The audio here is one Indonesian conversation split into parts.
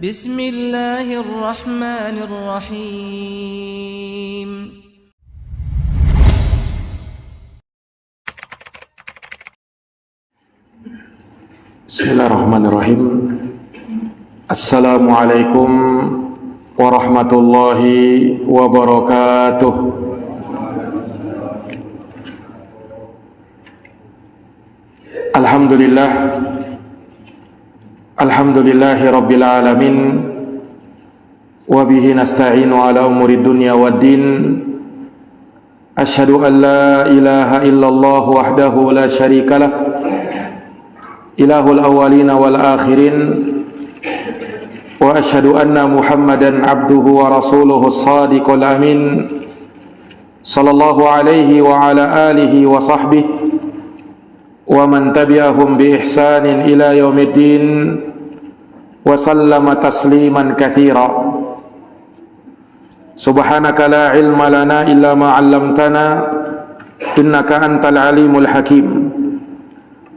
Bismillahirrahmanirrahim. Bismillahirrahmanirrahim. Assalamualaikum warahmatullahi wabarakatuh. Alhamdulillahi rabbil alamin. Wa bihi nasta'inu ala umuri dunya waddin. Asyhadu an la ilaha illallah wahdahu la syarikalah, ilahul awwalina wal akhirin. Wa asyhadu anna Muhammadan abduhu wa rasuluhu as-sadiqul amin, sallallahu alaihi wa ala alihi wa sahbihi wa man tabi'ahum bi ihsanin ila yaumiddin wa sallama tasliman katsira. Subhanaka la ilma lana illa ma 'allamtana innaka antal alimul hakim.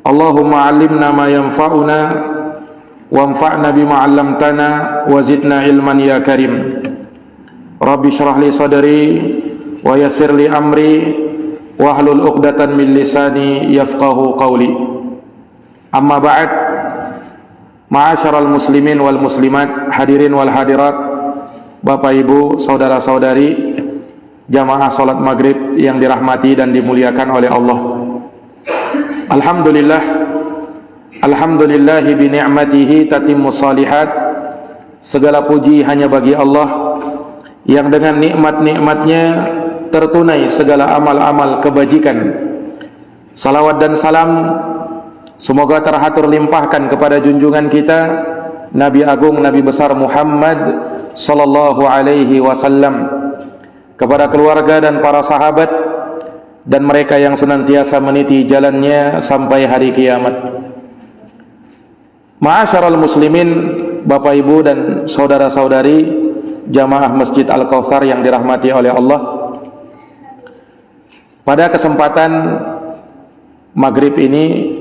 Allahumma 'allimna ma yanfa'una wanfa'na bima 'allamtana wa zidna ilman ya karim. Rabbi shrah li sadri wa yassir li amri wahlul 'uqdatan min lisani yafqahu qawli. Amma ba'd. Ma'asyaral muslimin wal muslimat, hadirin wal hadirat, Bapak Ibu, saudara-saudari, jamaah salat maghrib yang dirahmati dan dimuliakan oleh Allah. Alhamdulillahi bi ni'matihi tatimmus shalihat. Segala puji hanya bagi Allah yang dengan nikmat-nikmatnya tertunai segala amal-amal kebajikan. Salawat dan salam semoga terhatur limpahkan kepada junjungan kita Nabi Agung, Nabi besar Muhammad sallallahu alaihi wasallam, kepada keluarga dan para sahabat dan mereka yang senantiasa meniti jalannya sampai hari kiamat. Ma'asyaral muslimin, Bapak Ibu dan saudara-saudari jamaah Masjid Al-Kautsar yang dirahmati oleh Allah. Pada kesempatan maghrib ini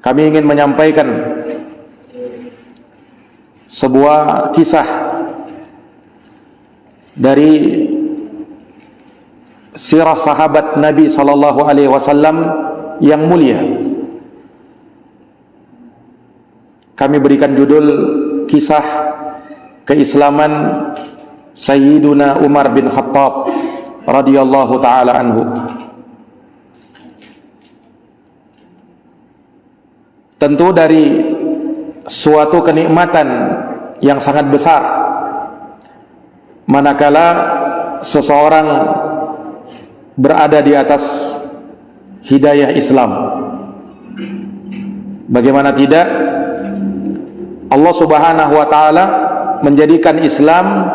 kami ingin menyampaikan sebuah kisah dari sirah sahabat Nabi sallallahu alaihi wasallam yang mulia. Kami berikan judul kisah keislaman Sayyiduna Umar bin Khattab radhiyallahu taala anhu. Tentu dari suatu kenikmatan yang sangat besar manakala seseorang berada di atas hidayah Islam. Bagaimana tidak, Allah Subhanahu wa taala menjadikan Islam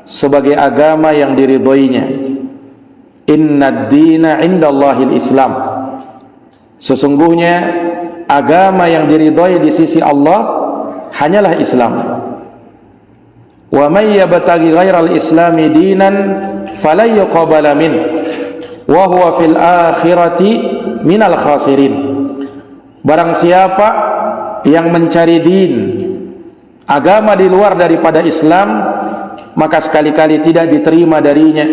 sebagai agama yang diridhoinya. Innad dina indallahil Islam. Sesungguhnya agama yang diridhoi di sisi Allah hanyalah Islam. Wa may yabtaghi ghairal islami dinan falan yuqbala min wa huwa fil akhirati minal khasirin. Barang siapa yang mencari din, agama di luar daripada Islam, maka sekali-kali tidak diterima darinya,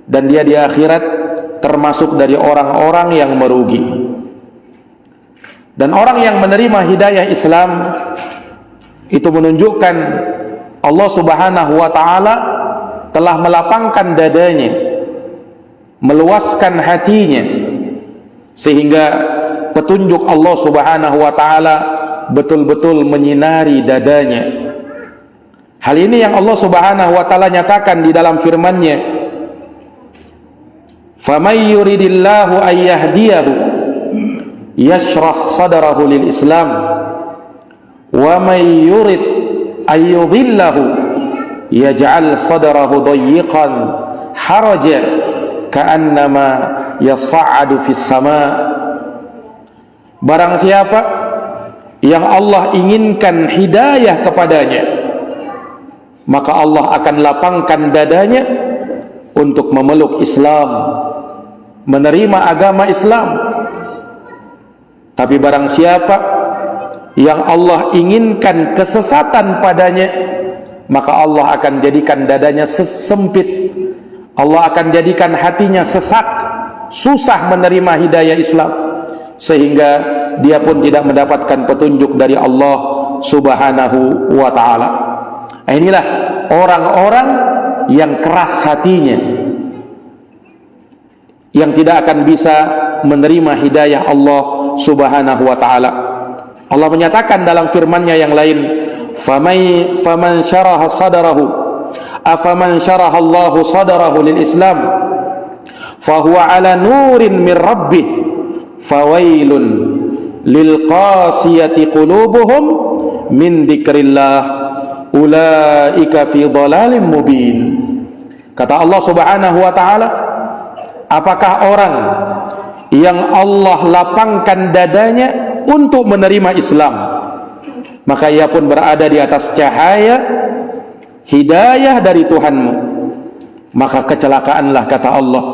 dan dia di akhirat termasuk dari orang-orang yang merugi. Dan orang yang menerima hidayah Islam itu menunjukkan Allah Subhanahu wa taala telah melapangkan dadanya, meluaskan hatinya, sehingga petunjuk Allah Subhanahu wa taala betul-betul menyinari dadanya. Hal ini yang Allah Subhanahu wa taala nyatakan di dalam firman-Nya, "Famay yuridillahu ay yahdiyahu yashrah sadrahu lil Islam wa may yurid ay yudhillahu yaj'al sadrahu dayyiqan haraja ka'annama yas'adu fis sama." Barang siapa yang Allah inginkan hidayah kepadanya, maka Allah akan lapangkan dadanya untuk memeluk Islam, menerima agama Islam. Tapi barang siapa yang Allah inginkan kesesatan padanya, maka Allah akan jadikan dadanya sempit. Allah akan jadikan hatinya sesak, susah menerima hidayah Islam, sehingga dia pun tidak mendapatkan petunjuk dari Allah Subhanahu wa ta'ala. Inilah orang-orang yang keras hatinya, yang tidak akan bisa menerima hidayah Allah Subhanahu wa ta'ala. Allah menyatakan dalam firman-Nya yang lain, faman syaraha sadarahu afaman syaraha Allahu sadarahu lil Islam fahuwa ala nurin min rabbih fawailun lil qasiyati qulubuhum min dzikrillah ulaika fi dhalalin mubin. Kata Allah Subhanahu wa ta'ala, apakah orang yang Allah lapangkan dadanya untuk menerima Islam, maka ia pun berada di atas cahaya hidayah dari Tuhanmu, maka kecelakaanlah, kata Allah,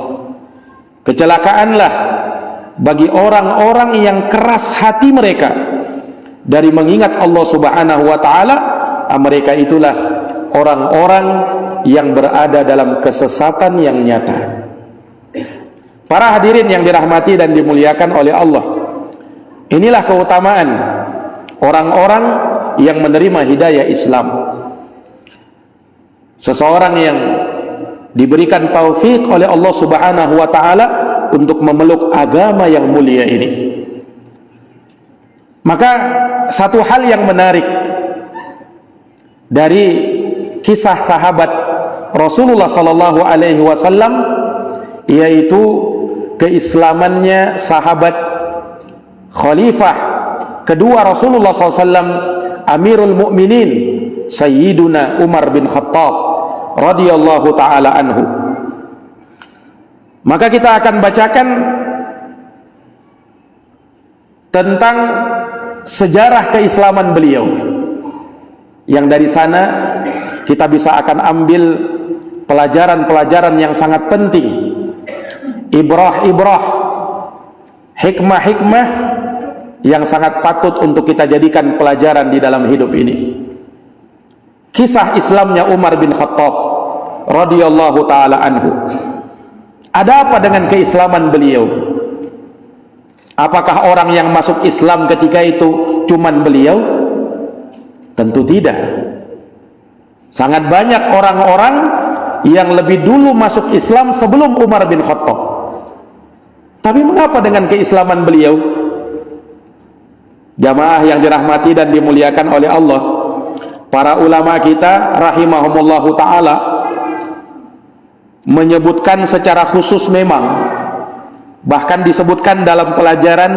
kecelakaanlah bagi orang-orang yang keras hati mereka dari mengingat Allah Subhanahu wa ta'ala. Mereka itulah orang-orang yang berada dalam kesesatan yang nyata. Para hadirin yang dirahmati dan dimuliakan oleh Allah, inilah keutamaan orang-orang yang menerima hidayah Islam. Seseorang yang diberikan taufik oleh Allah Subhanahu wa ta'ala untuk memeluk agama yang mulia ini. Maka satu hal yang menarik dari kisah sahabat Rasulullah sallallahu alaihi wasallam, yaitu keislamannya sahabat khalifah kedua Rasulullah SAW, Amirul Mukminin Sayyiduna Umar bin Khattab radhiyallahu taala anhu. Maka kita akan bacakan tentang sejarah keislaman beliau, yang dari sana kita bisa akan ambil pelajaran-pelajaran yang sangat penting, ibrah-ibrah, hikmah-hikmah yang sangat patut untuk kita jadikan pelajaran di dalam hidup ini. Kisah Islamnya Umar bin Khattab radhiyallahu taala anhu. Ada apa dengan keislaman beliau? Apakah orang yang masuk Islam ketika itu cuman beliau? Tentu tidak. Sangat banyak orang-orang yang lebih dulu masuk Islam sebelum Umar bin Khattab. Tapi mengapa dengan keislaman beliau? Jamaah yang dirahmati dan dimuliakan oleh Allah, para ulama kita rahimahumullahu ta'ala menyebutkan secara khusus, memang bahkan disebutkan dalam pelajaran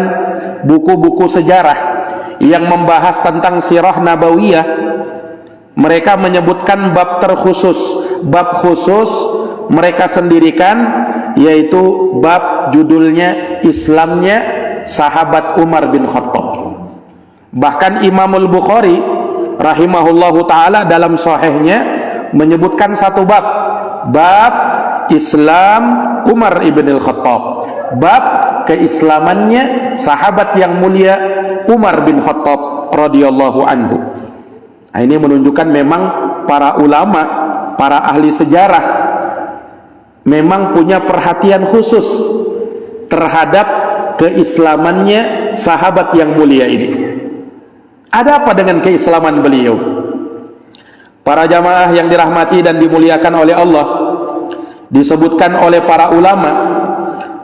buku-buku sejarah yang membahas tentang sirah nabawiyah, mereka menyebutkan bab terkhusus, bab khusus mereka sendirikan, yaitu bab judulnya Islamnya sahabat Umar bin Khattab. Bahkan Imamul Bukhari rahimahullahu ta'ala dalam sahihnya menyebutkan satu bab, bab Islam Umar ibn al-Khattab, bab keislamannya sahabat yang mulia Umar bin Khattab radhiyallahu anhu. Nah, ini menunjukkan memang para ulama, para ahli sejarah memang punya perhatian khusus terhadap keislamannya sahabat yang mulia ini. Ada apa dengan keislaman beliau? Para jamaah yang dirahmati dan dimuliakan oleh Allah, disebutkan oleh para ulama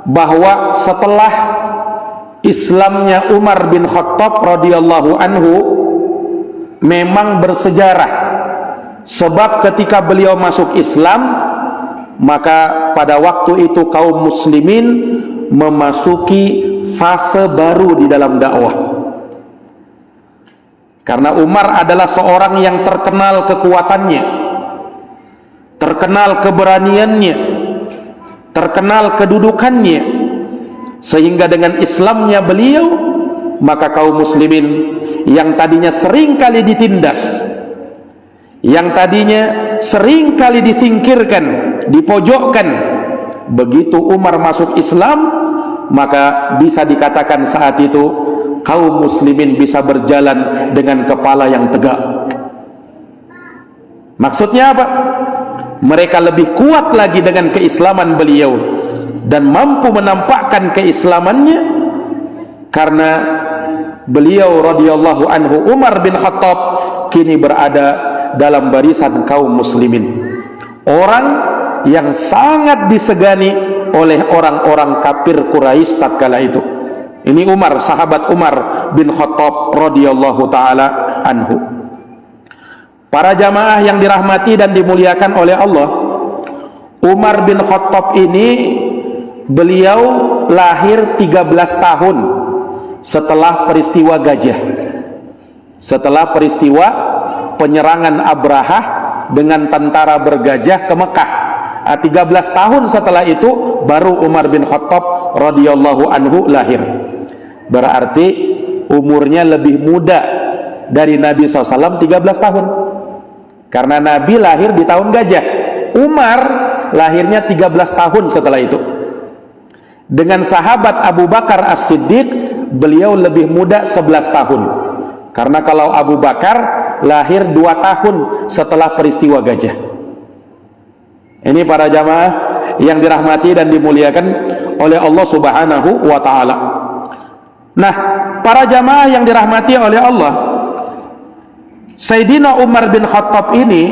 bahwa setelah Islamnya Umar bin Khattab radhiyallahu anhu memang bersejarah, sebab ketika beliau masuk Islam, maka pada waktu itu kaum muslimin memasuki fase baru di dalam dakwah. Karena Umar adalah seorang yang terkenal kekuatannya, terkenal keberaniannya, terkenal kedudukannya, sehingga dengan Islamnya beliau, maka kaum muslimin yang tadinya sering kali ditindas, yang tadinya sering kali disingkirkan, dipojokkan, begitu Umar masuk Islam, maka bisa dikatakan saat itu kaum muslimin bisa berjalan dengan kepala yang tegak. Maksudnya apa? Mereka lebih kuat lagi dengan keislaman beliau dan mampu menampakkan keislamannya karena beliau radhiyallahu anhu, Umar bin Khattab, kini berada dalam barisan kaum muslimin, orang yang sangat disegani oleh orang-orang kafir Quraisy tatkala itu. Ini Umar, sahabat Umar bin Khattab radhiyallahu taala anhu. Para jamaah yang dirahmati dan dimuliakan oleh Allah, Umar bin Khattab ini beliau lahir 13 tahun setelah peristiwa Gajah, setelah peristiwa penyerangan Abrahah dengan tentara bergajah ke Mekah. 13 tahun setelah itu baru Umar bin Khattab radhiyallahu anhu lahir. Berarti umurnya lebih muda dari Nabi SAW 13 tahun, karena Nabi lahir di tahun Gajah. Umar lahirnya 13 tahun setelah itu. Dengan sahabat Abu Bakar As-Siddiq, beliau lebih muda 11 tahun, karena kalau Abu Bakar lahir 2 tahun setelah peristiwa Gajah. Ini para jamaah yang dirahmati dan dimuliakan oleh Allah Subhanahu wa ta'ala. Nah, para jamaah yang dirahmati oleh Allah, Sayyidina Umar bin Khattab ini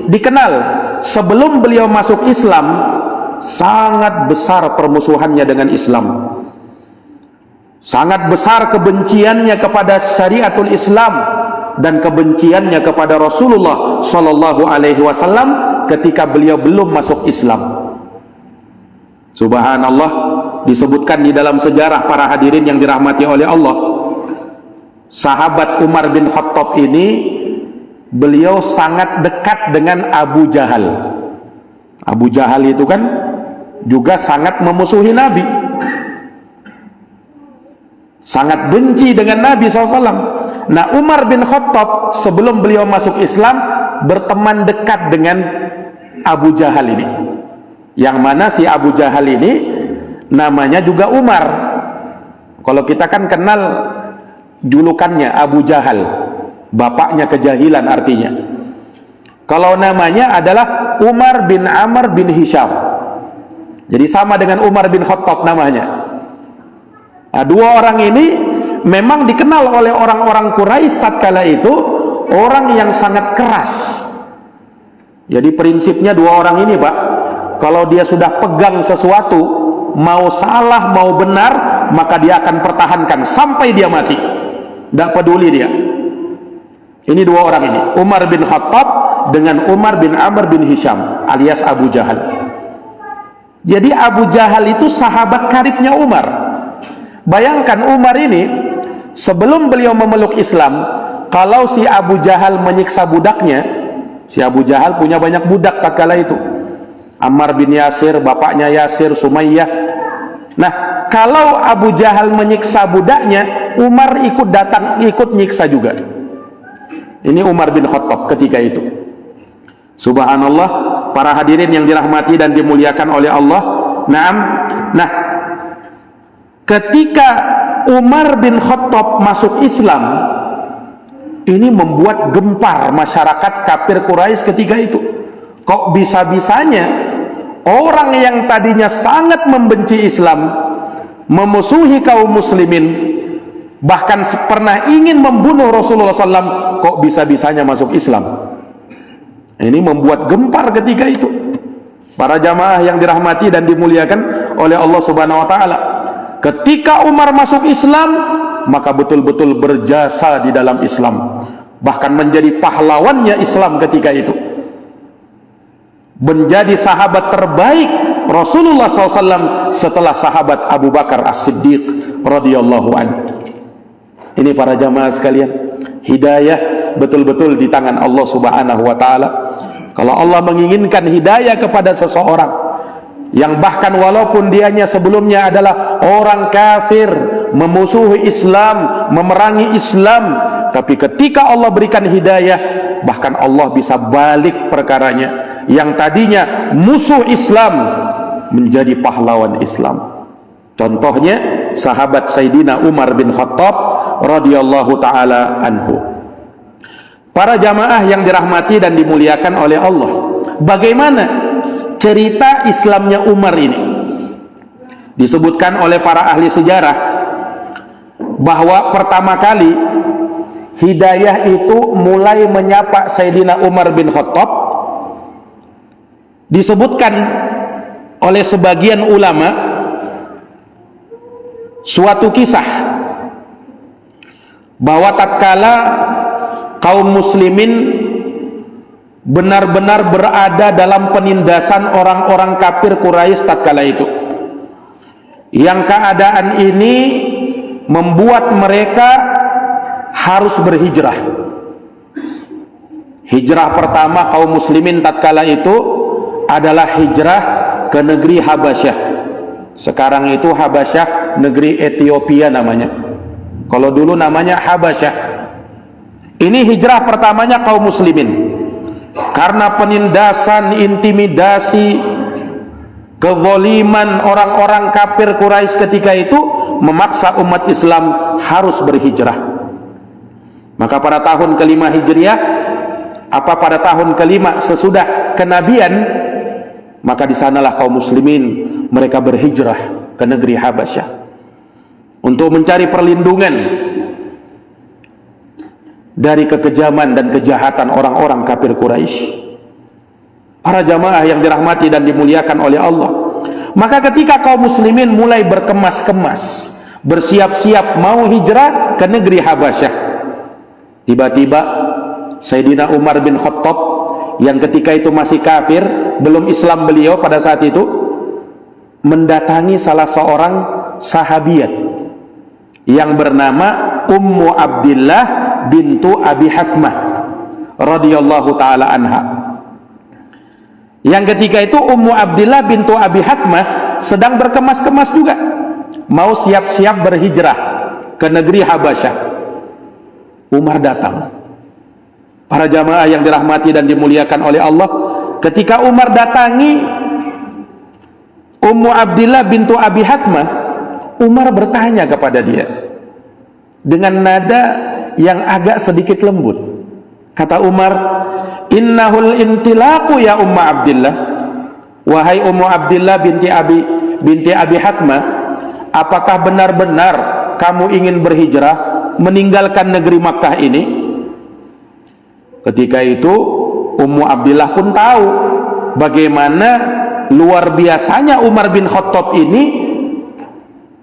dikenal sebelum beliau masuk Islam sangat besar permusuhannya dengan Islam, sangat besar kebenciannya kepada syariatul Islam dan kebenciannya kepada Rasulullah Sallallahu Alaihi Wasallam ketika beliau belum masuk Islam. Subhanallah, disebutkan di dalam sejarah para hadirin yang dirahmati oleh Allah, sahabat Umar bin Khattab ini beliau sangat dekat dengan Abu Jahal. Abu Jahal itu kan juga sangat memusuhi Nabi, sangat benci dengan Nabi SAW. Nah, Umar bin Khattab sebelum beliau masuk Islam berteman dekat dengan Abu Jahal ini, yang mana si Abu Jahal ini namanya juga Umar. Kalau kita kan kenal julukannya Abu Jahal, bapaknya kejahilan artinya. Kalau namanya adalah Umar bin Amr bin Hisham, jadi sama dengan Umar bin Khattab namanya. Nah, dua orang ini memang dikenal oleh orang-orang Quraisy tatkala itu orang yang sangat keras. Jadi prinsipnya dua orang ini, Pak, kalau dia sudah pegang sesuatu, mau salah mau benar, maka dia akan pertahankan sampai dia mati, tidak peduli dia. Ini dua orang ini, Umar bin Khattab dengan Umar bin Amr bin Hisham alias Abu Jahal. Jadi Abu Jahal itu sahabat karibnya Umar. Bayangkan Umar ini sebelum beliau memeluk Islam, kalau si Abu Jahal menyiksa budaknya, si Abu Jahal punya banyak budak tatkala itu, Ammar bin Yasir, bapaknya Yasir, Sumayyah. Nah, kalau Abu Jahal menyiksa budaknya, Umar ikut datang, ikut nyiksa juga. Ini Umar bin Khattab ketika itu. Subhanallah, para hadirin yang dirahmati dan dimuliakan oleh Allah. Nah, ketika Umar bin Khattab masuk Islam, ini membuat gempar masyarakat kafir Quraisy ketika itu. Kok bisa-bisanya orang yang tadinya sangat membenci Islam, memusuhi kaum muslimin, bahkan pernah ingin membunuh Rasulullah SAW, kok bisa-bisanya masuk Islam? Ini membuat gempar ketika itu. Para jamaah yang dirahmati dan dimuliakan oleh Allah Subhanahu wa ta'ala, ketika Umar masuk Islam, maka betul-betul berjasa di dalam Islam, bahkan menjadi pahlawannya Islam ketika itu, menjadi sahabat terbaik Rasulullah SAW setelah sahabat Abu Bakar As-Siddiq radhiyallahu anhu. Ini para jamaah sekalian, hidayah betul-betul di tangan Allah Subhanahu wa ta'ala. Kalau Allah menginginkan hidayah kepada seseorang yang bahkan walaupun dianya sebelumnya adalah orang kafir, memusuhi Islam, memerangi Islam, tapi ketika Allah berikan hidayah, bahkan Allah bisa balik perkaranya. Yang tadinya musuh Islam menjadi pahlawan Islam. Contohnya sahabat Sayyidina Umar bin Khattab radhiyallahu taala anhu. Para jamaah yang dirahmati dan dimuliakan oleh Allah, bagaimana cerita Islamnya Umar ini? Disebutkan oleh para ahli sejarah bahwa pertama kali hidayah itu mulai menyapa Sayyidina Umar bin Khattab. Disebutkan oleh sebagian ulama suatu kisah bahwa tatkala kaum muslimin benar-benar berada dalam penindasan orang-orang kafir Quraisy tatkala itu, yang keadaan ini membuat mereka harus berhijrah. Hijrah pertama kaum muslimin tatkala itu adalah hijrah ke negeri Habasyah. Sekarang itu Habasyah negeri Ethiopia namanya. Kalau dulu namanya Habasyah. Ini hijrah pertamanya kaum muslimin. Karena penindasan, intimidasi, kezaliman orang-orang kafir Quraisy ketika itu memaksa umat Islam harus berhijrah. Maka pada tahun kelima Hijriah, pada tahun kelima sesudah kenabian, maka di sanalah kaum muslimin mereka berhijrah ke negeri Habasyah untuk mencari perlindungan dari kekejaman dan kejahatan orang-orang kafir Quraisy. Para jamaah yang dirahmati dan dimuliakan oleh Allah, maka ketika kaum muslimin mulai berkemas-kemas, bersiap-siap mau hijrah ke negeri Habasyah, tiba-tiba Sayyidina Umar bin Khattab yang ketika itu masih kafir, belum Islam beliau pada saat itu, mendatangi salah seorang sahabiat yang bernama Ummu Abdillah bintu Abi Hathmah radhiyallahu taala anha. Yang ketika itu Ummu Abdillah bintu Abi Hathmah sedang berkemas-kemas juga, mau siap-siap berhijrah ke negeri Habasyah. Umar datang. Para jamaah yang dirahmati dan dimuliakan oleh Allah, ketika Umar datangi Ummu Abdillah bintu Abi Hathmah, Umar bertanya kepada dia dengan nada yang agak sedikit lembut. Kata Umar, "Innahul intilaqu ya Ummu Abdillah." Wahai Ummu Abdillah binti Abi Hathmah, apakah benar-benar kamu ingin berhijrah meninggalkan negeri Makkah ini? Ketika itu Ummu Abdillah pun tahu bagaimana luar biasanya Umar bin Khattab ini,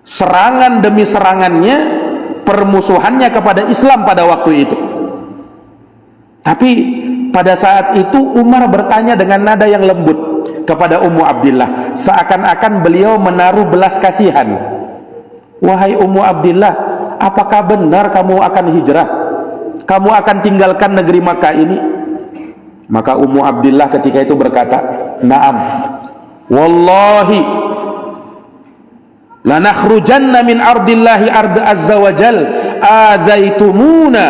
serangan demi serangannya, permusuhannya kepada Islam pada waktu itu. Tapi pada saat itu Umar bertanya dengan nada yang lembut kepada Ummu Abdillah, seakan-akan beliau menaruh belas kasihan. Wahai Ummu Abdillah, apakah benar kamu akan hijrah? Kamu akan tinggalkan negeri Makkah ini? Maka Ummu Abdillah ketika itu berkata, "Na'am. Wallahi lanakhrujanna min ardillahi arda azza wa jal adzaitumuna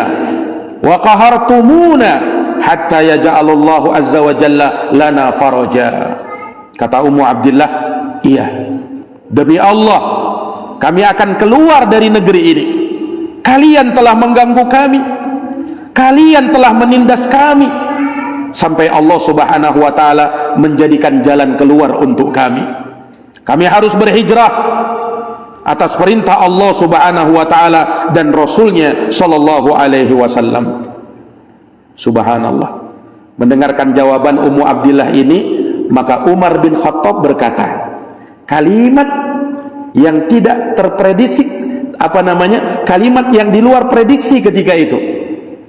wa qahartumuna hatta yaj'alallahu azza wa jalla lana faraja." Kata Ummu Abdillah, "Iya, demi Allah kami akan keluar dari negeri ini. Kalian telah mengganggu kami, kalian telah menindas kami, sampai Allah subhanahu wa ta'ala menjadikan jalan keluar untuk kami. Kami harus berhijrah atas perintah Allah subhanahu wa ta'ala dan Rasulnya sallallahu alaihi wasallam." Subhanallah. Mendengarkan jawaban Ummu Abdillah ini, maka Umar bin Khattab berkata kalimat yang tidak terprediksi, kalimat yang di luar prediksi ketika itu.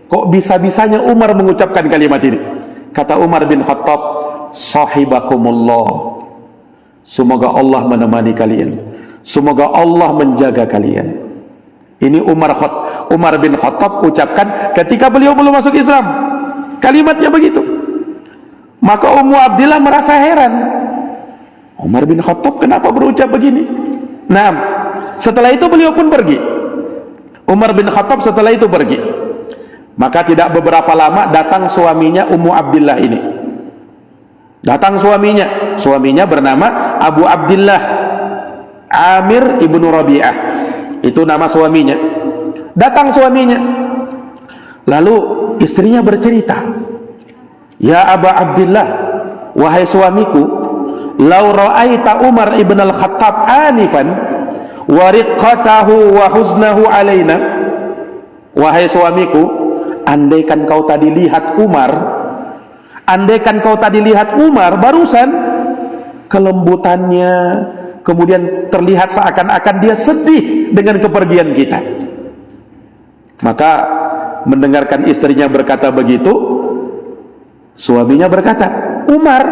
Kok bisa-bisanya Umar mengucapkan kalimat ini? Kata Umar bin Khattab, "Sahibakumullah." Semoga Allah menemani kalian, semoga Allah menjaga kalian. Ini Umar bin Khattab ucapkan ketika beliau belum masuk Islam. Kalimatnya begitu. Maka Ummu Abdillah merasa heran, Umar bin Khattab kenapa berucap begini? Nah, setelah itu beliau pun pergi. Umar bin Khattab setelah itu pergi. Maka tidak beberapa lama datang suaminya Ummu Abdillah ini. Datang suaminya bernama Abu Abdillah Amir ibnu Rabi'ah. Itu nama suaminya. Datang suaminya. Lalu istrinya bercerita, "Ya Aba Abdillah, wahai suamiku, lau ra'aita Umar ibn al-Khattab anifan wa riqqatahu wa huznahu alaina." Wahai suamiku, andaikan kau tadi lihat Umar barusan, kelembutannya, kemudian terlihat seakan-akan dia sedih dengan kepergian kita. Maka mendengarkan istrinya berkata begitu, suaminya berkata, "Umar."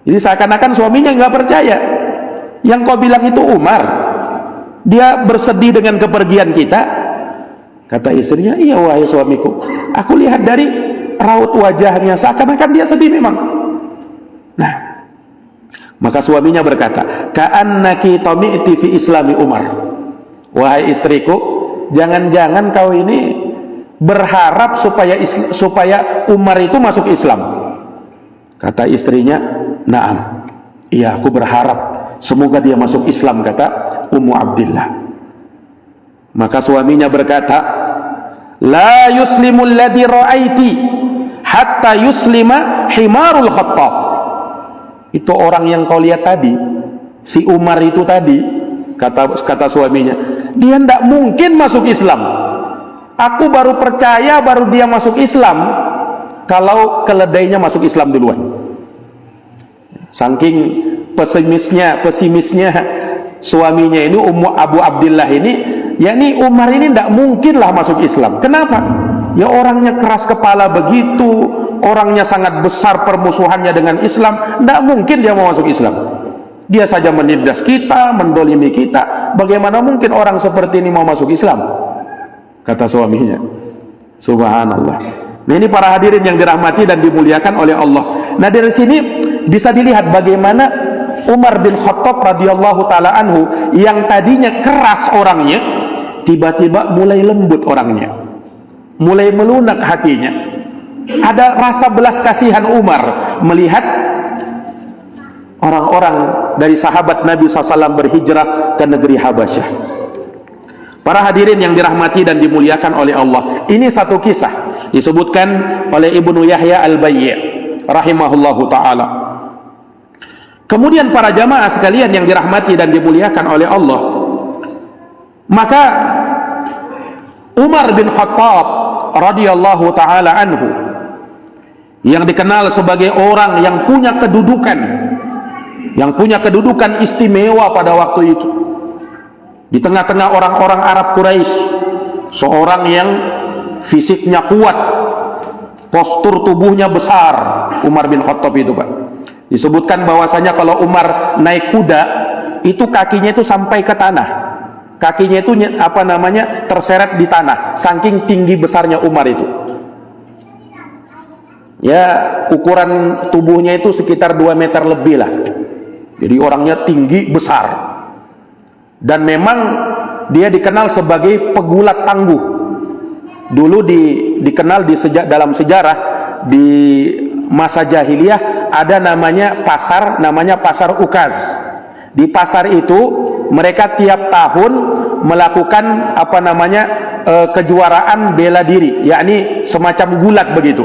Jadi seakan-akan suaminya nggak percaya. Yang kau bilang itu Umar, dia bersedih dengan kepergian kita. Kata istrinya, "Iya wahai suamiku, aku lihat dari raut wajahnya seakan-akan dia sedih memang." Nah, maka suaminya berkata, "Ka'annaki tami'ti fi islami Umar." Wahai istriku, jangan-jangan kau ini berharap supaya Umar itu masuk Islam. Kata istrinya, "Na'am, iya aku berharap semoga dia masuk Islam," kata Ummu Abdillah. Maka suaminya berkata, "La yuslimul ladzi ra'aiti hatta yuslima himarul Khattab." Itu orang yang kau lihat tadi, si Umar itu tadi, kata suaminya, dia tidak mungkin masuk Islam. Aku baru percaya, baru dia masuk Islam kalau keledainya masuk Islam duluan. Saking pesimisnya suaminya ini, Abu Abdillah ini, yakni Umar ini tidak mungkinlah masuk Islam. Kenapa? Ya orangnya keras kepala begitu, orangnya sangat besar permusuhannya dengan Islam, tidak mungkin dia mau masuk Islam. Dia saja menindas kita, mendolimi kita, bagaimana mungkin orang seperti ini mau masuk Islam? Kata suaminya. Subhanallah. Nah, ini para hadirin yang dirahmati dan dimuliakan oleh Allah. Nah, dari sini bisa dilihat bagaimana Umar bin Khattab radhiyallahu taala anhu yang tadinya keras orangnya, tiba-tiba mulai lembut orangnya, mulai melunak hatinya. Ada rasa belas kasihan Umar melihat orang-orang dari sahabat Nabi SAW berhijrah ke negeri Habasyah. Para hadirin yang dirahmati dan dimuliakan oleh Allah, ini satu kisah disebutkan oleh Ibnu Yahya Al-Bayyi' rahimahullahu ta'ala. Kemudian para jamaah sekalian yang dirahmati dan dimuliakan oleh Allah, maka Umar bin Khattab radhiyallahu ta'ala anhu, yang dikenal sebagai orang yang punya kedudukan istimewa pada waktu itu di tengah-tengah orang-orang Arab Quraisy, seorang yang fisiknya kuat, postur tubuhnya besar. Umar bin Khattab itu, Pak, disebutkan bahwasanya kalau Umar naik kuda itu kakinya itu sampai ke tanah, kakinya itu terseret di tanah, saking tinggi besarnya Umar itu. Ya, ukuran tubuhnya itu sekitar 2 meter lebih lah. Jadi orangnya tinggi besar. Dan memang dia dikenal sebagai pegulat tangguh. Dulu dikenal dalam sejarah di masa jahiliyah ada namanya pasar Ukaz. Di pasar itu mereka tiap tahun melakukan kejuaraan bela diri, yakni semacam gulat begitu.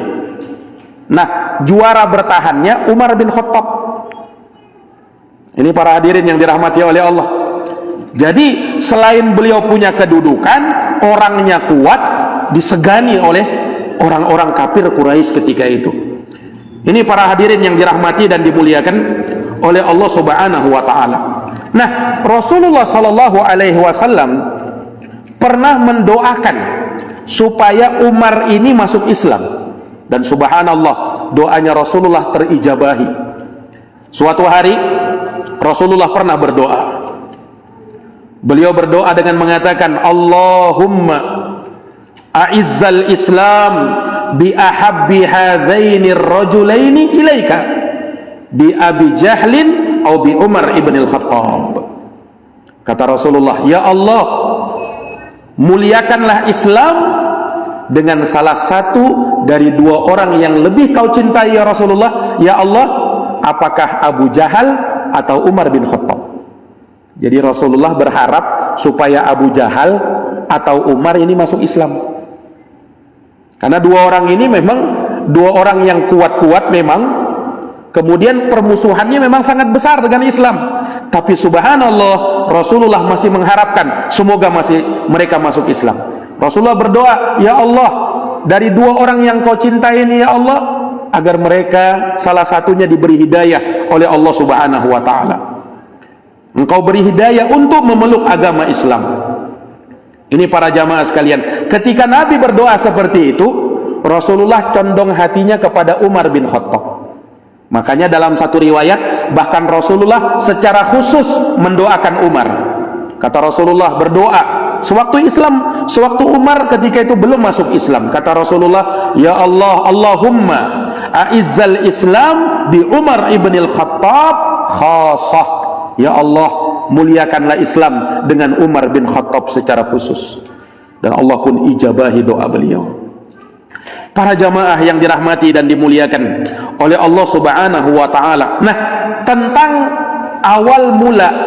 Nah, juara bertahannya Umar bin Khattab. Ini para hadirin yang dirahmati oleh Allah. Jadi selain beliau punya kedudukan, orangnya kuat, disegani oleh orang-orang kafir Quraisy ketika itu. Ini para hadirin yang dirahmati dan dimuliakan oleh Allah Subhanahu wa taala. Nah, Rasulullah sallallahu alaihi wasallam pernah mendoakan supaya Umar ini masuk Islam, dan subhanallah, doanya Rasulullah terijabahi. Suatu hari Rasulullah pernah berdoa. Beliau berdoa dengan mengatakan, Allahumma a'izzal Islam bi ahabbi hadzaini ar-rajulaini ilaika bi Abi Jahlin atau bi Umar ibn al-Khattab. Kata Rasulullah, ya Allah, muliakanlah Islam dengan salah satu dari 2 orang yang lebih kau cintai ya Rasulullah. Ya Allah, apakah Abu Jahal atau Umar bin Khattab? Jadi Rasulullah berharap supaya Abu Jahal atau Umar ini masuk Islam. Karena dua orang ini memang dua orang yang kuat-kuat memang, kemudian permusuhannya memang sangat besar dengan Islam. Tapi subhanallah, Rasulullah masih mengharapkan semoga mereka masuk Islam. Rasulullah berdoa, ya Allah, dari dua orang yang kau cintai ini ya Allah, agar mereka salah satunya diberi hidayah oleh Allah subhanahu wa ta'ala. Engkau beri hidayah untuk memeluk agama Islam. Ini para jamaah sekalian, ketika Nabi berdoa seperti itu, Rasulullah condong hatinya kepada Umar bin Khattab. Makanya dalam satu riwayat, bahkan Rasulullah secara khusus mendoakan Umar. Kata Rasulullah berdoa sewaktu Umar ketika itu belum masuk Islam. Kata Rasulullah, ya Allah, Allahumma a'izzal Islam bi Umar ibn al-Khattab khasah. Ya Allah, muliakanlah Islam dengan Umar bin Khattab secara khusus. Dan Allah pun ijabahi doa beliau. Para jamaah yang dirahmati dan dimuliakan oleh Allah subhanahu wa ta'ala. Nah, tentang awal mula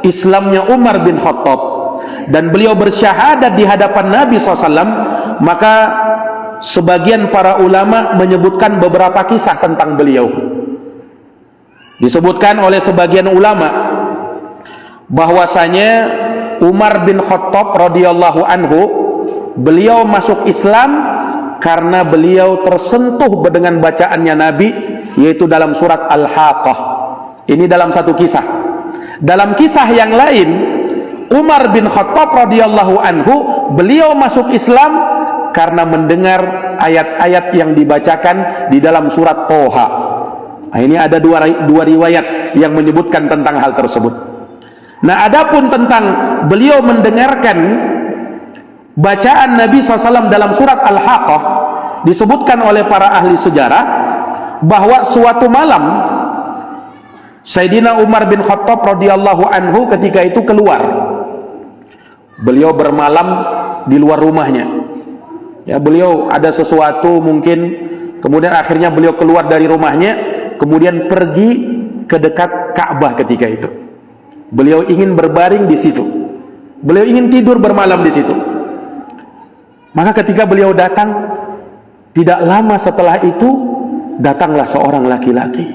Islamnya Umar bin Khattab, dan beliau bersyahadat di hadapan Nabi SAW, maka sebagian para ulama menyebutkan beberapa kisah tentang beliau. Disebutkan oleh sebagian ulama bahwasanya Umar bin Khattab radhiyallahu anhu, beliau masuk Islam karena beliau tersentuh dengan bacaannya Nabi, yaitu dalam surat Al-Haqqah. Ini dalam satu kisah. Dalam kisah yang lain, Umar bin Khattab radhiyallahu anhu, beliau masuk Islam karena mendengar ayat-ayat yang dibacakan di dalam surat Toha. Nah, ini ada dua riwayat yang menyebutkan tentang hal tersebut. Nah, adapun tentang beliau mendengarkan bacaan Nabi SAW dalam surat Al-Haqqah, disebutkan oleh para ahli sejarah bahwa suatu malam Sayyidina Umar bin Khattab radhiyallahu anhu ketika itu keluar. Beliau bermalam di luar rumahnya. Ya, beliau ada sesuatu mungkin, kemudian akhirnya beliau keluar dari rumahnya, kemudian pergi ke dekat Ka'bah ketika itu. Beliau ingin berbaring di situ. Beliau ingin tidur bermalam di situ. Maka ketika beliau datang, tidak lama setelah itu datanglah seorang laki-laki,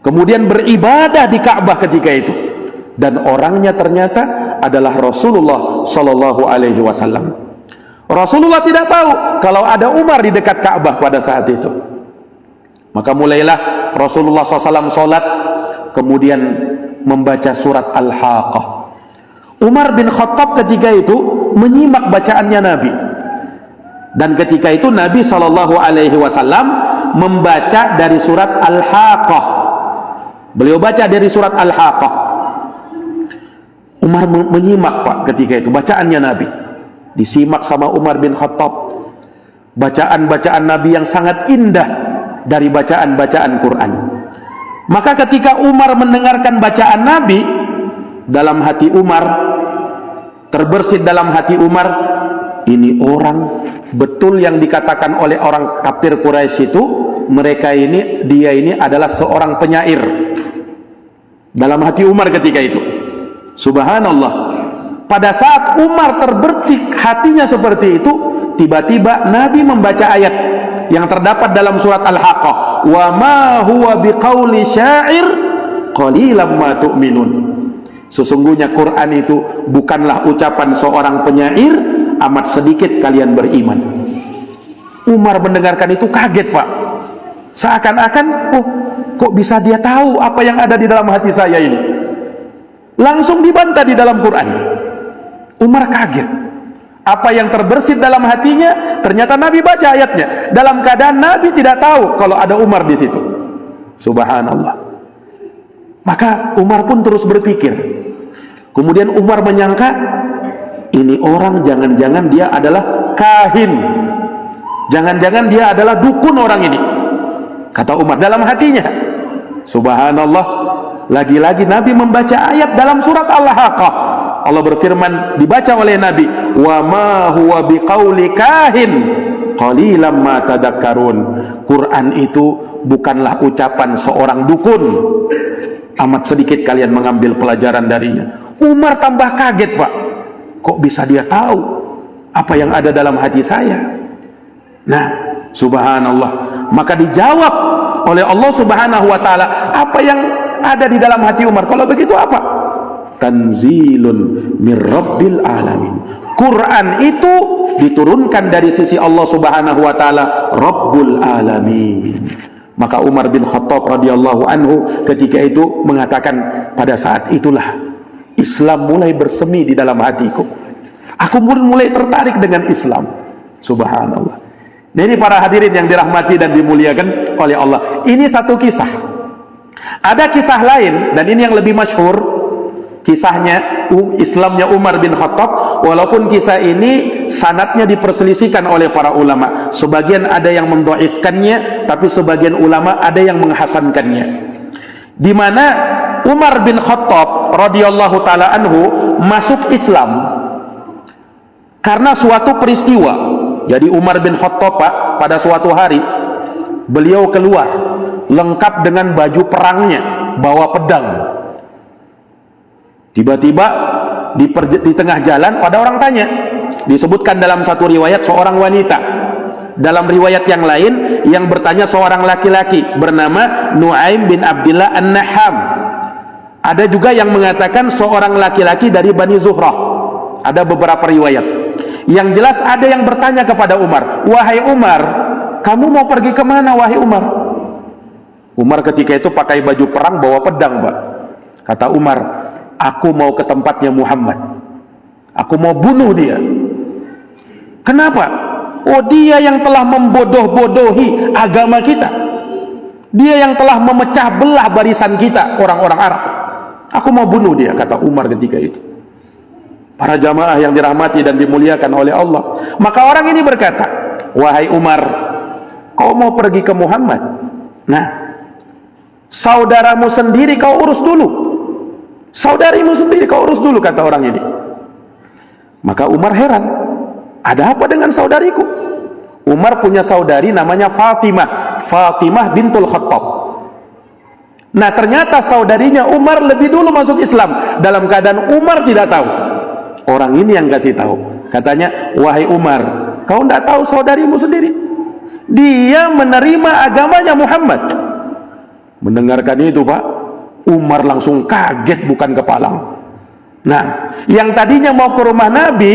kemudian beribadah di Ka'bah ketika itu, dan orangnya ternyata adalah Rasulullah Sallallahu Alaihi Wasallam. Rasulullah tidak tahu kalau ada Umar di dekat Ka'bah pada saat itu. Maka mulailah Rasulullah SAW sholat, kemudian membaca surat Al-Haqqah. Umar bin Khattab ketika itu menyimak bacaannya Nabi, dan ketika itu Nabi SAW membaca dari surat Al-Haqqah. Beliau baca dari surat Al-Haqqah. Umar menyimak, Pak, ketika itu bacaannya Nabi, disimak sama Umar bin Khattab. Bacaan-bacaan Nabi yang sangat indah dari bacaan-bacaan Quran. Maka ketika Umar mendengarkan bacaan Nabi, dalam hati Umar terbersit, dalam hati Umar, ini orang betul yang dikatakan oleh orang kafir Quraisy itu, dia ini adalah seorang penyair. Dalam hati Umar ketika itu, subhanallah, pada saat Umar terbertik hatinya seperti itu, tiba-tiba Nabi membaca ayat yang terdapat dalam surat Al-Haqqah, wa ma huwa biqauli syair qalilan ma tu'minun. Sesungguhnya Quran itu bukanlah ucapan seorang penyair, amat sedikit kalian beriman. Umar mendengarkan itu kaget, Pak. Seakan-akan, oh, kok bisa dia tahu apa yang ada di dalam hati saya ini? Langsung dibantah di dalam Quran. Umar kaget. Apa yang terbersit dalam hatinya, ternyata Nabi baca ayatnya. Dalam keadaan Nabi tidak tahu kalau ada Umar di situ. Subhanallah. Maka Umar pun terus berpikir. Kemudian Umar menyangka, ini orang jangan-jangan dia adalah kahin. Jangan-jangan dia adalah dukun orang ini. Kata Umar dalam hatinya. Subhanallah. Lagi-lagi Nabi membaca ayat dalam surat Al-Haqqah. Allah berfirman, dibaca oleh Nabi, wa ma huwa biqauli kahin qalilan ma tadakkarun. Quran itu bukanlah ucapan seorang dukun, amat sedikit kalian mengambil pelajaran darinya. Umar tambah kaget, Pak. kok bisa dia tahu apa yang ada dalam hati saya? Nah, subhanallah. Maka dijawab oleh Allah Subhanahu wa taala, apa yang ada di dalam hati Umar? Kalau begitu apa? Tanzilun mir rabbil alamin. Quran itu diturunkan dari sisi Allah Subhanahu wa taala, Rabbul alamin. Maka Umar bin Khattab radhiyallahu anhu ketika itu mengatakan, pada saat itulah Islam mulai bersemi di dalam hatiku. Aku mulai tertarik dengan Islam. Subhanallah. Nah, ini para hadirin yang dirahmati dan dimuliakan oleh Allah. Ini satu kisah. Ada kisah lain, dan ini yang lebih masyhur, kisahnya Islamnya Umar bin Khattab. Walaupun kisah ini sanadnya diperselisihkan oleh para ulama. Sebagian ada yang mendhaifkannya, tapi sebagian ulama ada yang menghasankannya. Di mana Umar bin Khattab radhiyallahu taala anhu masuk Islam karena suatu peristiwa. Jadi Umar bin Khattab, Pak, pada suatu hari beliau keluar lengkap dengan baju perangnya, bawa pedang. Tiba-tiba di tengah jalan ada orang tanya. Disebutkan dalam satu riwayat seorang wanita. Dalam riwayat yang lain yang bertanya seorang laki-laki bernama Nuaim bin Abdullah An-Naham. Ada juga yang mengatakan seorang laki-laki dari Bani Zuhrah. Ada beberapa riwayat. Yang jelas ada yang bertanya kepada Umar, wahai Umar, kamu mau pergi kemana wahai Umar? Umar ketika itu pakai baju perang, bawa pedang, Pak. Kata Umar, aku mau ke tempatnya Muhammad. Aku mau bunuh dia. Kenapa? Oh, dia yang telah membodoh-bodohi agama kita. Dia yang telah memecah belah barisan kita, orang-orang Arab. Aku mau bunuh dia, kata Umar ketika itu. Para jamaah yang dirahmati dan dimuliakan oleh Allah. Maka orang ini berkata, wahai Umar, kau mau pergi ke Muhammad? Nah, saudaramu sendiri kau urus dulu. Saudarimu sendiri kau urus dulu, kata orang ini. Maka Umar heran, ada apa dengan saudariku? Umar punya saudari namanya Fatimah, Fatimah bintul Khattab. Nah, ternyata saudarinya Umar lebih dulu masuk Islam, dalam keadaan Umar tidak tahu. Orang ini yang kasih tahu. Katanya, wahai Umar, kau tidak tahu saudarimu sendiri? Dia menerima agamanya Muhammad. Mendengarkan itu, Pak, Umar langsung kaget bukan kepalang. Nah, yang tadinya mau ke rumah Nabi,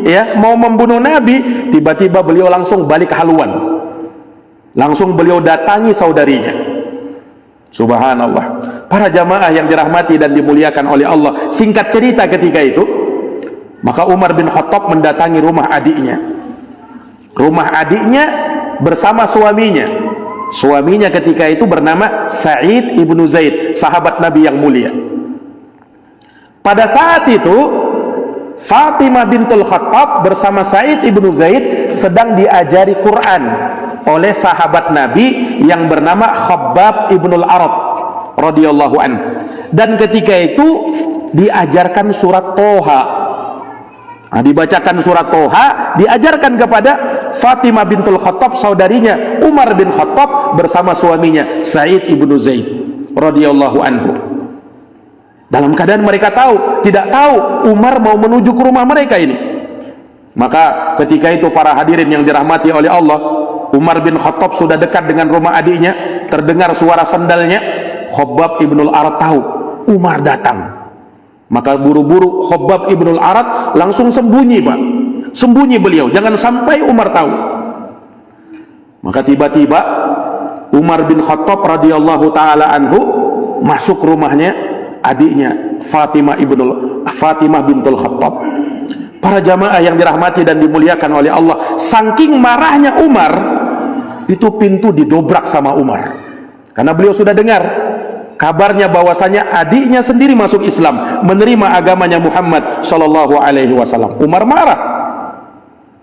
ya, mau membunuh Nabi, tiba-tiba beliau langsung balik haluan. Langsung beliau datangi saudarinya. Subhanallah. Para jamaah yang dirahmati dan dimuliakan oleh Allah. Singkat cerita ketika itu, maka Umar bin Khattab mendatangi rumah adiknya. Rumah adiknya bersama suaminya. Suaminya ketika itu bernama Sa'id ibnu Zaid, sahabat Nabi yang mulia. Pada saat itu Fatimah bintul Khattab bersama Sa'id ibnu Zaid sedang diajari Quran oleh sahabat Nabi yang bernama Khabbab ibnul Arat radhiyallahu anhu. Dan ketika itu diajarkan surat Toha. Nah, dibacakan surat Toha, diajarkan kepada Fatimah bintul Khattab, saudarinya Umar bin Khattab bersama suaminya Sa'id ibnu Zaid radhiyallahu anhu. Dalam keadaan mereka tidak tahu Umar mau menuju ke rumah mereka ini. Maka ketika itu para hadirin yang dirahmati oleh Allah, Umar bin Khattab sudah dekat dengan rumah adiknya, terdengar suara sandalnya. Khabbab ibnul Arat tahu Umar datang. Maka buru-buru Khabbab ibnul Arat langsung sembunyi, Pak. Sembunyi beliau, jangan sampai Umar tahu. Maka tiba-tiba Umar bin Khattab radhiyallahu taala anhu masuk rumahnya adiknya Fatimah bintul Khattab. Para jamaah yang dirahmati dan dimuliakan oleh Allah, saking marahnya Umar, itu pintu didobrak sama Umar. Karena beliau sudah dengar kabarnya bahwasanya adiknya sendiri masuk Islam, menerima agamanya Muhammad sallallahu alaihi wasallam. Umar marah.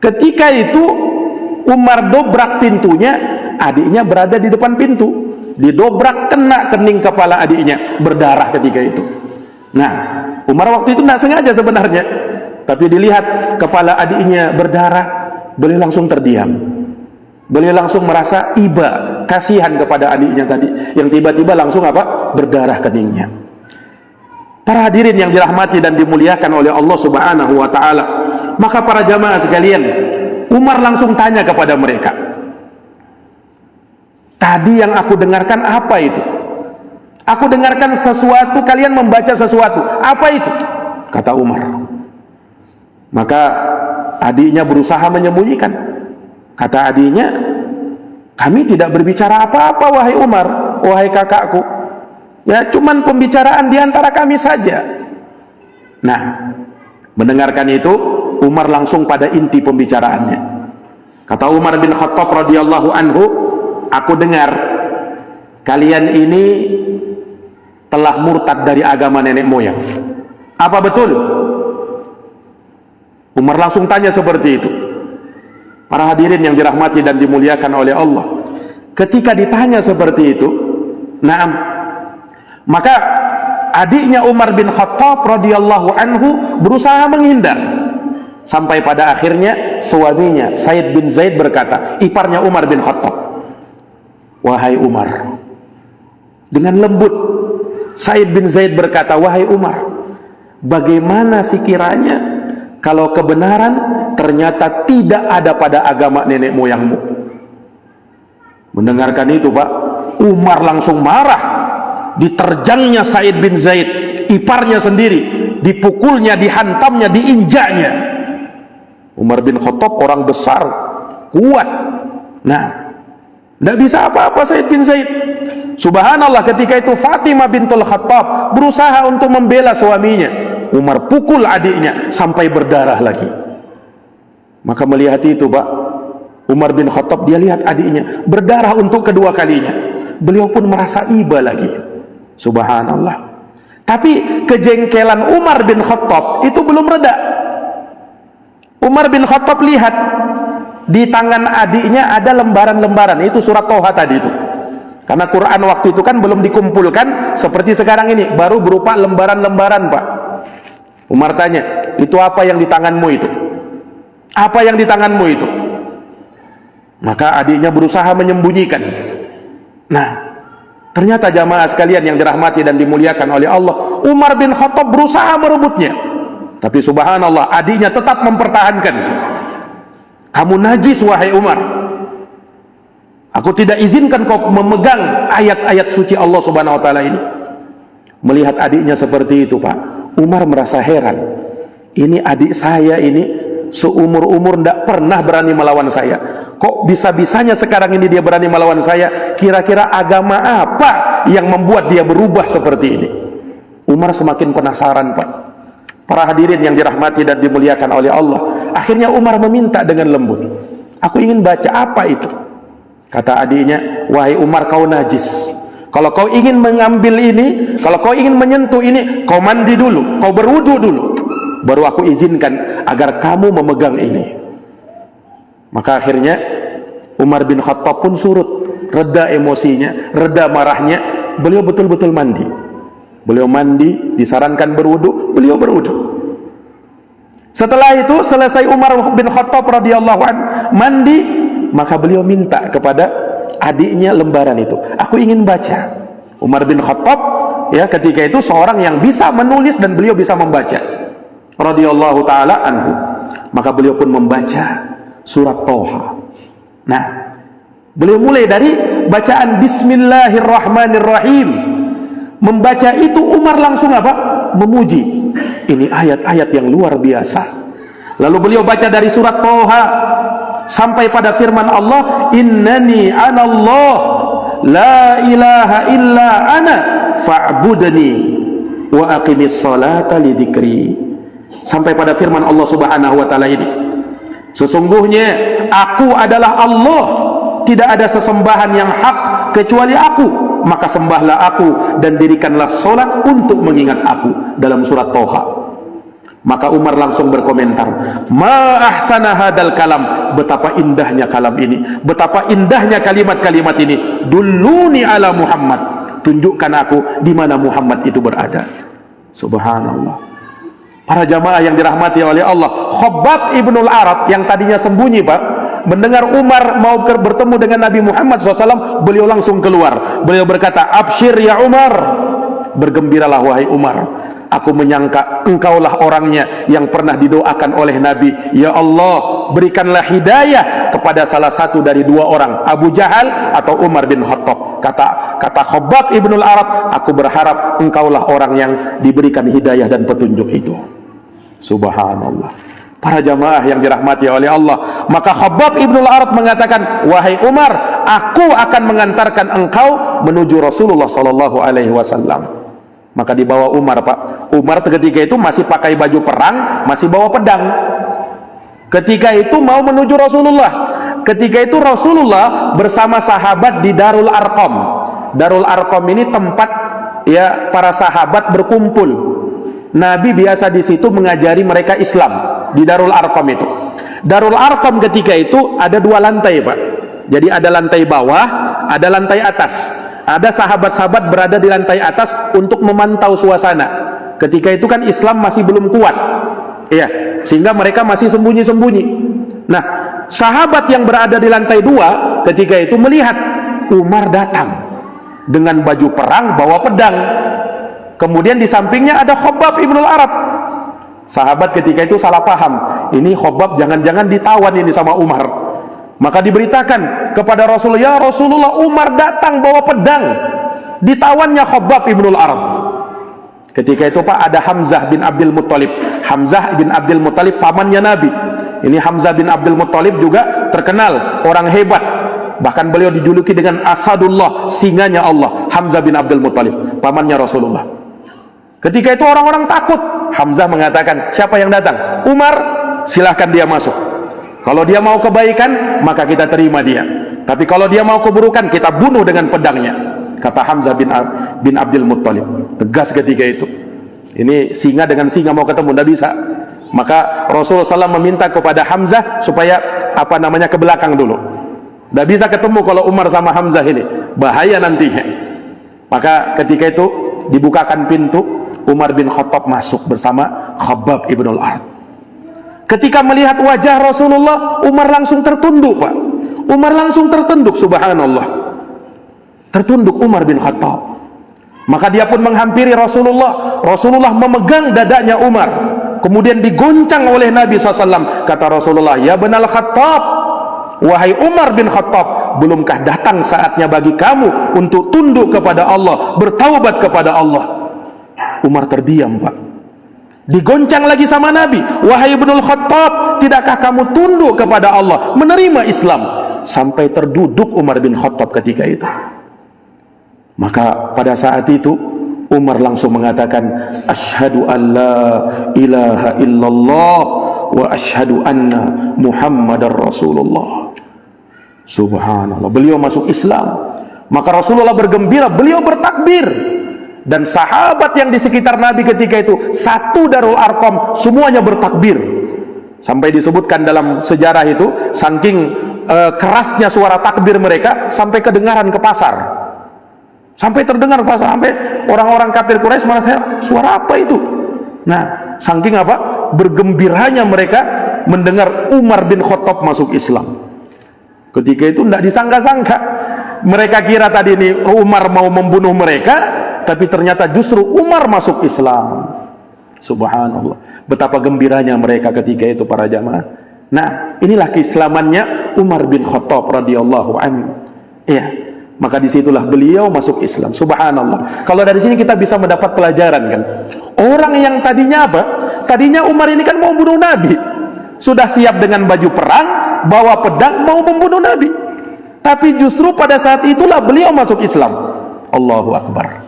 Ketika itu Umar dobrak pintunya, adiknya berada di depan pintu. Didobrak, kena kening kepala adiknya, berdarah ketika itu. Nah, Umar waktu itu tidak sengaja sebenarnya, tapi dilihat kepala adiknya berdarah, beliau langsung terdiam. Beliau langsung merasa iba, kasihan kepada adiknya tadi, yang tiba-tiba langsung berdarah keningnya. Para hadirin yang dirahmati dan dimuliakan oleh Allah Subhanahu wa taala, maka para jamaah sekalian, Umar langsung tanya kepada mereka, "Tadi yang aku dengarkan apa itu? Aku dengarkan sesuatu, kalian membaca sesuatu. Apa itu?" Kata Umar. Maka adiknya berusaha menyembunyikan. Kata adiknya, "Kami tidak berbicara apa-apa wahai Umar, wahai kakakku. Ya, cuman pembicaraan di antara kami saja." Nah, mendengarkan itu, Umar langsung pada inti pembicaraannya. Kata Umar bin Khattab radhiyallahu anhu, "Aku dengar kalian ini telah murtad dari agama nenek moyang. Apa betul?" Umar langsung tanya seperti itu. Para hadirin yang dirahmati dan dimuliakan oleh Allah, ketika ditanya seperti itu, na'am, maka adiknya Umar bin Khattab radhiyallahu anhu berusaha menghindar, sampai pada akhirnya suaminya Said bin Zaid berkata, iparnya Umar bin Khattab, "Wahai Umar," dengan lembut Said bin Zaid berkata, "Wahai Umar, bagaimana sekiranya kalau kebenaran ternyata tidak ada pada agama nenek moyangmu?" Mendengarkan itu, Pak, Umar langsung marah. Diterjangnya Said bin Zaid, iparnya sendiri, dipukulnya, dihantamnya, diinjaknya. Umar bin Khattab orang besar, kuat. Nah, tidak bisa apa-apa Said bin Zaid. Subhanallah, ketika itu Fatimah bintul Khattab berusaha untuk membela suaminya. Umar pukul adiknya sampai berdarah lagi. Maka melihat itu, Pak, Umar bin Khattab, dia lihat adiknya berdarah untuk kedua kalinya. Beliau pun merasa iba lagi. Subhanallah. Tapi kejengkelan Umar bin Khattab itu belum reda. Umar bin Khattab lihat di tangan adiknya ada lembaran-lembaran, itu surat Thaha tadi itu. Karena Quran waktu itu kan belum dikumpulkan seperti sekarang ini, baru berupa lembaran-lembaran, Pak. Umar tanya, "Itu apa yang di tanganmu itu? Apa yang di tanganmu itu?" Maka adiknya berusaha menyembunyikan. Nah, ternyata jamaah sekalian yang dirahmati dan dimuliakan oleh Allah, Umar bin Khattab berusaha merebutnya. Tapi subhanallah, adiknya tetap mempertahankan. "Kamu najis wahai Umar. Aku tidak izinkan kau memegang ayat-ayat suci Allah Subhanahu wa taala ini." Melihat adiknya seperti itu, Pak, Umar merasa heran. Ini adik saya ini seumur-umur tidak pernah berani melawan saya. Kok bisa-bisanya sekarang ini dia berani melawan saya? Kira-kira agama apa yang membuat dia berubah seperti ini? Umar semakin penasaran, Pak. Para hadirin yang dirahmati dan dimuliakan oleh Allah, akhirnya Umar meminta dengan lembut, "Aku ingin baca." "Apa itu?" Kata adiknya, "Wahai Umar, kau najis. Kalau kau ingin mengambil ini, kalau kau ingin menyentuh ini, kau mandi dulu, kau berwudu dulu, baru aku izinkan agar kamu memegang ini." Maka akhirnya Umar bin Khattab pun surut, reda emosinya, reda marahnya. Beliau betul-betul mandi. Beliau mandi, disarankan berwudu, beliau berwudu. Setelah itu selesai Umar bin Khattab radhiyallahu anhu mandi, maka beliau minta kepada adiknya lembaran itu, "Aku ingin baca." Umar bin Khattab, ya, ketika itu seorang yang bisa menulis dan beliau bisa membaca, radhiyallahu taala anhu. Maka beliau pun membaca surat Thaha. Nah, beliau mulai dari bacaan Bismillahirrahmanirrahim. Membaca itu Umar langsung apa? Memuji. Ini ayat-ayat yang luar biasa. Lalu beliau baca dari surat Thaha sampai pada firman Allah, "Innani anallah la ilaha illa ana fa'budni wa aqimis salata li dzikri." Sampai pada firman Allah Subhanahu wa taala ini, "Sesungguhnya aku adalah Allah, tidak ada sesembahan yang hak kecuali aku, maka sembahlah aku dan dirikanlah solat untuk mengingat aku." Dalam surat Thaha. Maka Umar langsung berkomentar, "Ma ahsana hadal kalam." Betapa indahnya kalam ini, betapa indahnya kalimat-kalimat ini. "Dulluni ala Muhammad." Tunjukkan aku di mana Muhammad itu berada. Subhanallah. Para jamaah yang dirahmati oleh Allah, Khabbab ibnul Arat yang tadinya sembunyi, Pak, mendengar Umar mau bertemu dengan Nabi Muhammad SAW, beliau langsung keluar. Beliau berkata, "Abshir ya Umar." Bergembiralah wahai Umar. Aku menyangka engkaulah orangnya yang pernah didoakan oleh Nabi. Ya Allah, berikanlah hidayah kepada salah satu dari dua orang, Abu Jahal atau Umar bin Khattab. Kata Khabbab ibnul Arat, aku berharap engkaulah orang yang diberikan hidayah dan petunjuk itu. Subhanallah. Para jamaah yang dirahmati oleh Allah, maka Khabbab ibnul Arat mengatakan, wahai Umar, aku akan mengantarkan engkau menuju Rasulullah sallallahu alaihi wasallam. Maka dibawa Umar, Pak. Umar ketika itu masih pakai baju perang, masih bawa pedang. Ketika itu mau menuju Rasulullah. Ketika itu Rasulullah bersama sahabat di Darul Arqam. Darul Arqam ini tempat ya para sahabat berkumpul. Nabi biasa di situ mengajari mereka Islam di Darul Arqam itu. Darul Arqam ketika itu ada dua lantai, Pak. Jadi ada lantai bawah, ada lantai atas. Ada sahabat-sahabat berada di lantai atas untuk memantau suasana. Ketika itu kan Islam masih belum kuat, ya, sehingga mereka masih sembunyi-sembunyi. Nah, sahabat yang berada di lantai dua ketika itu melihat Umar datang dengan baju perang, bawa pedang. Kemudian di sampingnya ada Khabbab ibnul Arat. Sahabat ketika itu salah paham, ini Khabbab jangan-jangan ditawan ini sama Umar. Maka diberitakan kepada Rasulullah, ya Rasulullah, Umar datang bawa pedang. Ditawannya Khabbab ibnul Arat. Ketika itu, Pak, ada Hamzah bin Abdul Muttalib. Hamzah bin Abdul Muttalib pamannya Nabi. Ini Hamzah bin Abdul Muttalib juga terkenal orang hebat. Bahkan beliau dijuluki dengan Asadullah, singanya Allah. Hamzah bin Abdul Muttalib, pamannya Rasulullah. Ketika itu orang-orang takut. Hamzah mengatakan, siapa yang datang? Umar, silahkan dia masuk. Kalau dia mau kebaikan, maka kita terima dia. Tapi kalau dia mau keburukan, kita bunuh dengan pedangnya. Kata Hamzah bin Abdul Muttalib. Tegas ketika itu. Ini singa dengan singa mau ketemu, tidak bisa. Maka Rasulullah SAW meminta kepada Hamzah supaya ke belakang dulu. Tidak bisa ketemu kalau Umar sama Hamzah ini, bahaya nantinya. Maka ketika itu dibukakan pintu, Umar bin Khattab masuk bersama Khabbab ibnul Arat. Ketika melihat wajah Rasulullah, Umar langsung tertunduk, Pak. Umar langsung tertunduk, subhanallah. Tertunduk Umar bin Khattab. Maka dia pun menghampiri Rasulullah. Rasulullah memegang dadanya Umar. Kemudian digoncang oleh Nabi SAW. Kata Rasulullah, ya benal Khattab, wahai Umar bin Khattab, belumkah datang saatnya bagi kamu untuk tunduk kepada Allah, bertaubat kepada Allah? Umar terdiam, Pak. Digoncang lagi sama Nabi, wahai Ibnul Khattab, tidakkah kamu tunduk kepada Allah, menerima Islam? Sampai terduduk Umar bin Khattab ketika itu. Maka pada saat itu Umar langsung mengatakan, asyhadu an la ilaha illallah wa asyhadu anna Muhammadar Rasulullah. Subhanallah, beliau masuk Islam. Maka Rasulullah bergembira, beliau bertakbir. Dan sahabat yang di sekitar Nabi ketika itu, satu Darul Arqam, semuanya bertakbir. Sampai disebutkan dalam sejarah itu, saking kerasnya suara takbir mereka, sampai kedengaran ke pasar. Sampai terdengar ke pasar, sampai orang-orang kafir Quraisy merasa, suara apa itu? Nah, saking apa? Bergembiranya mereka mendengar Umar bin Khattab masuk Islam. Ketika itu tidak disangka-sangka. Mereka kira tadi ini Umar mau membunuh mereka, tapi ternyata justru Umar masuk Islam. Subhanallah, betapa gembiranya mereka ketika itu, para jamaah. Nah, inilah keislamannya Umar bin Khattab radhiyallahu anhu. Ya, maka disitulah beliau masuk Islam. Subhanallah. Kalau dari sini kita bisa mendapat pelajaran, kan? Orang yang tadinya apa? Tadinya Umar ini kan mau bunuh Nabi, sudah siap dengan baju perang, bawa pedang, mau membunuh Nabi. Tapi justru pada saat itulah beliau masuk Islam. Allahu Akbar.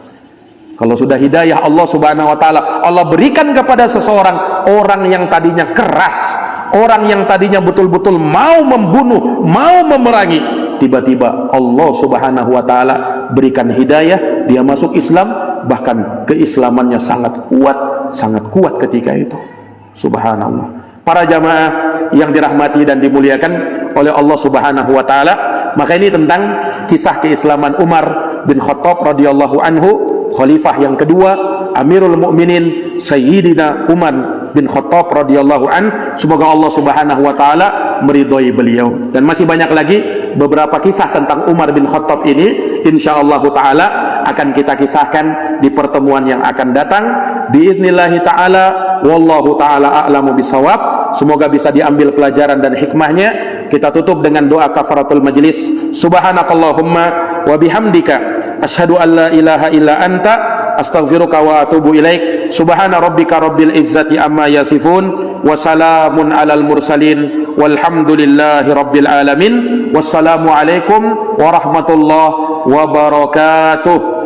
Kalau sudah hidayah Allah Subhanahu wa taala, Allah berikan kepada seseorang, orang yang tadinya keras, orang yang tadinya betul-betul mau membunuh, mau memerangi, tiba-tiba Allah Subhanahu wa taala berikan hidayah, dia masuk Islam, bahkan keislamannya sangat kuat ketika itu. Subhanallah. Para jamaah yang dirahmati dan dimuliakan oleh Allah Subhanahu wa taala, maka ini tentang kisah keislaman Umar bin Khattab radhiyallahu anhu, khalifah yang kedua, Amirul Mukminin Sayyidina Umar bin Khattab radhiyallahu an. Semoga Allah Subhanahu wa taala meridhai beliau. Dan masih banyak lagi beberapa kisah tentang Umar bin Khattab ini insyaallah taala akan kita kisahkan di pertemuan yang akan datang biidznillah taala. Wallahu taala a'lamu bisawab. Semoga bisa diambil pelajaran dan hikmahnya. Kita tutup dengan doa kafaratul majlis. Subhanakallahumma wa bihamdika asyhadu an la ilaha illa anta astaghfiruka wa atubu ilaik. Subhana rabbika rabbil izzati amma yasifun wa salamun alal mursalin walhamdulillahi rabbil alamin. Wassalamu alaikum warahmatullahi wabarakatuh.